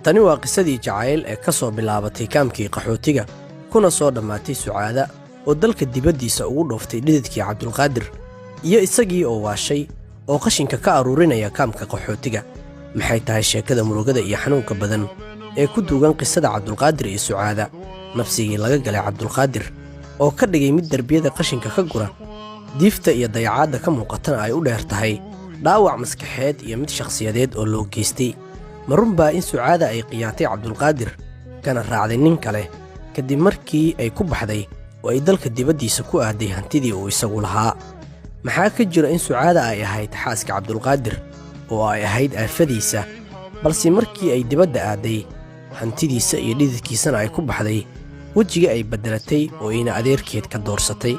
tani waa qisadii jacayl ee ka soo bilaabatay kaamkii qaxootiga kuna soo dhammaatay Sucaada oo dalka dibaddiisa ugu dhooftay dhididkii Cabdulqaadir iyo isagii oo waashay oo qashinka ka aruurinaya kaamka qaxootiga. maxay tahay sheekada murugada iyo xanuunka badan ee ku duugan qisada Cabdulqaadir iyo Sucaada? nafsigii laga galay Cabdulqaadir oo ka dhigay mid darbiyada qashinka ka gura, diifta iyo dayacaadda ka muuqatana ay u dheer tahay dhaawac maskaxeed iyo mid shakhsiyadeed oo loo geystay. ma run baa in Sucaada ay qiyaatay Cabdulqaadir kana raacday nin kale kadib markii ay ku baxday oo ay dalka dibaddiisa ku aaday hantidii uu isagu lahaa? maxaa ka jira in Sucaada ay ahayd xaaska Cabdulqaadir oo ay ahayd aafadiisa, balse markii ay dibadda aaday hantidiisa iyo dhididkiisana ay ku baxday, wejiga ay beddelatay oo ayna adeerkeed ka doorsatay?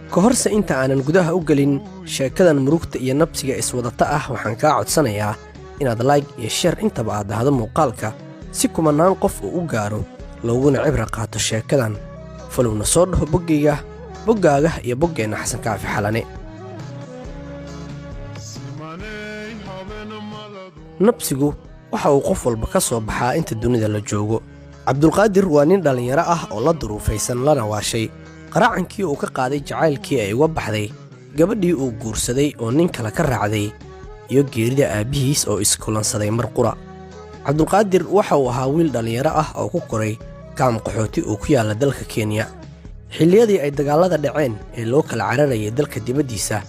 ka horse inta aanan gudaha u gelin sheekadan murugta iyo nabsiga iswadata ah, waxaan kaa codsanayaa inaad like iyo share intaba aad dahdo muuqaalka si kumanaan qof uu u gaaro looguna cibra qaato sheekadan. falowna soo dhaho boggaaga iyo boggeenna Xasan Kaafi Xalane. nabsigu waxa uu qof walba ka soo baxaa inta dunida la joogo. Cabdulqaadir waa nin dhallinyaro ah oo la duruufaysan lana waashay qaraacankii uu ka qaaday jacaylkii ay uga baxday gabadhii uu guursaday oo nin kale ka raacday iyo geerida aabbihiis oo iskulansaday mar qura. Cabdulqaadir waxa uu ahaa wiil dhallinyaro ah oo ku koray kaam qaxooti oo ku yaalla dalka Kenya. xilliyadii ay dagaalada dhaceen ee loo kala cararayay dalka dibaddiisa,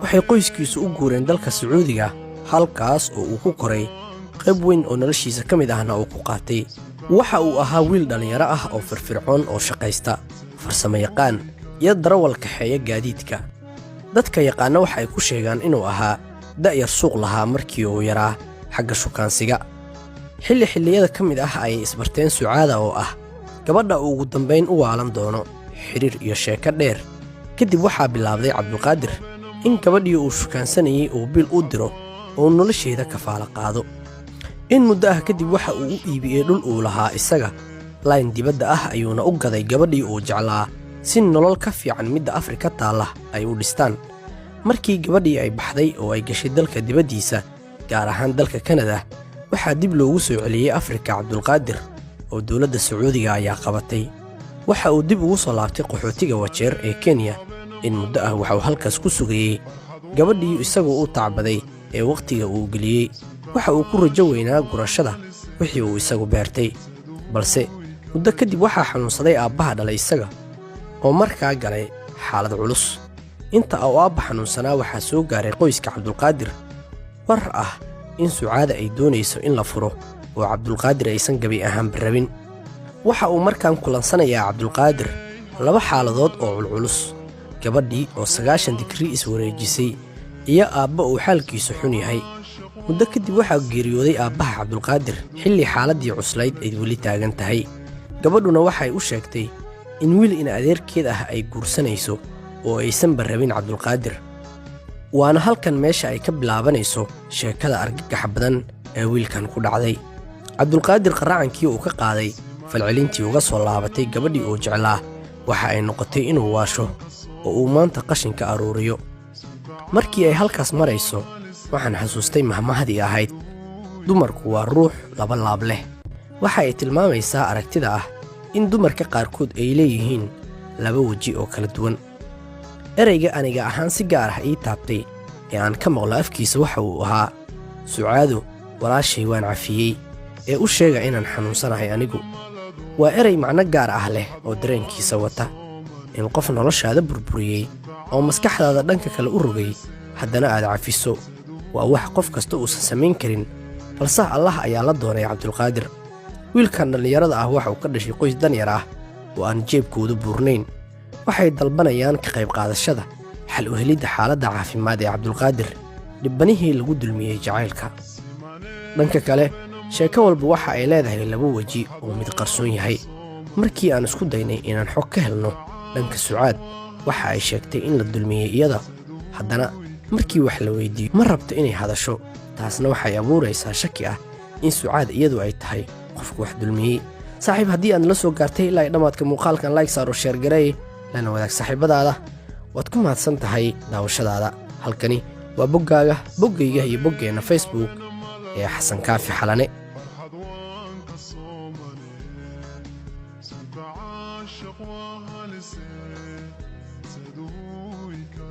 waxay qoyskiisu u guureen dalka Sacuudiga, halkaas oo uu ku koray qayb weyn oo noloshiisa ka mid ahna uu ku qaatay. waxa uu ahaa wiil dhallinyaro ah oo firfircoon oo shaqaysta, farsamo yaqaan iyo darawal kaxeeya gaadiidka. dadka yaqaana waxa ay ku sheegaan inuu ahaa da'yar suuq lahaa markii uu yaraa xagga shukaansiga. xilliyada ka mid ah ayay isbarteen Sucaada oo ah gabadha uu ugu dambayn u waalan doono xiriir iyo sheeko dheer. kadib waxaa bilaabday Cabdulqaadir in gabadhii uu shukaansanayay uu bil u diro oo nolosheeda kafaala qaado. in muddo ah kadib waxa uu u iibiyey dhul uu lahaa isaga, layn dibadda ah ayuuna u gaday gabadhii uu jeclaa si nolol ka fiican midda Afrika taalla ay u dhistaan. markii gabadhii ay baxday oo ay gashay dalka dibaddiisa, gaar ahaan dalka Kanada, waxaa dib loogu soo celiyey Afrika Cabdulqaadir oo dowladda Sacuudiga ayaa qabatay. waxa uu dib ugu soo laabtay qaxootiga Wajeer ee Kenya. in muddo ah waxa uu halkaas ku sugayey gabadhii isagoo u tacbaday ee wakhtiga uu geliyey. waxa uu ku rajo weynaa gurashada wixii uu isagu beertay, balse muddo kadib waxaa xanuunsaday aabbaha dhalay isaga oo markaa galay xaalad culus. inta uu aabba xanuunsanaa waxaa soo gaaray qoyska Cabdulqaadir war ah in Sucaada ay doonayso in la furo oo Cabdulqaadir aysan gabi ahaanba rabin. waxa uu markaan kulansanayaa Cabdulqaadir laba xaaladood oo culculus: gabadhii oo 90 digrii iswareejisay iyo aabba uu xaalkiisu xun yahay. muddo kadib waxaa geeriyooday aabbaha Cabdulqaadir xilli xaaladdii cuslayd ay weli taagan tahay. gabadhuna waxay u sheegtay in wiil in adeerkeed ah ay guursanayso oo aysanba rabin Cabdulqaadir. waana halkan meesha ay ka bilaabanayso sheekada argagaxa badan ee wiilkan ku dhacday. Cabdulqaadir qaraacankii uu ka qaaday, falcelintii uga soo laabatay gabadhii uu jeclaa, waxa ay noqotay inuu waasho oo uu maanta qashinka aruuriyo. markii ay halkaas marayso, waxaan xasuustay mahmahdii ahayd dumarku waa ruux laba laab leh. waxa ay tilmaamaysaa aragtida ah in dumarka qaarkood ay leeyihiin laba weji oo kala duwan. ereyga aniga ahaan si gaar ah ii taabtay ee aan ka maqlo afkiisa waxa uu ahaa: Sucaado, walaashay waan cafiyey ee u sheega inaan xanuunsanahay anigu. waa erey macno gaar ah leh oo dareenkiisa wata. in qof noloshaada burburiyey oo maskaxdaada dhanka kale u rogay, haddana aad cafiso, waa wax qof kasta uusan samayn karin, balse Allah ayaa la doonay Cabdulqaadir. wiilkan dhallinyarada ah waxa uu ka dhashay qoys danyar ah oo aan jeebkooda buurnayn. waxay dalbanayaan ka qayb qaadashada xal u helidda xaaladda caafimaad ee Cabdulqaadir, dhibbanihii lagu dulmiyey jacaylka. dhanka kale, sheeko walba waxa ay leedahay laba weji oo mid qarsoon yahay. markii aan isku daynay inaan xog ka helno dhanka Sucaad, waxa ay sheegtay in la dulmiyey iyada. haddana markii wax la weydiiyo, ma rabto inay hadasho. taasna waxay abuuraysaa shaki ah in Sucaad iyadu ay tahay qofku wax dulmiyey. saaxiib, haddii aad la soo gaartay ilaa dhammaadka muuqaalkan, like saaro, share gareey, lana wadaag saaxiibadaada. waad ku mahadsan tahay daawashadaada. halkani waa boggayga iyo boggeenna Facebook ee Xasan Kaafi Xalane. عاشق وهالسه سدويك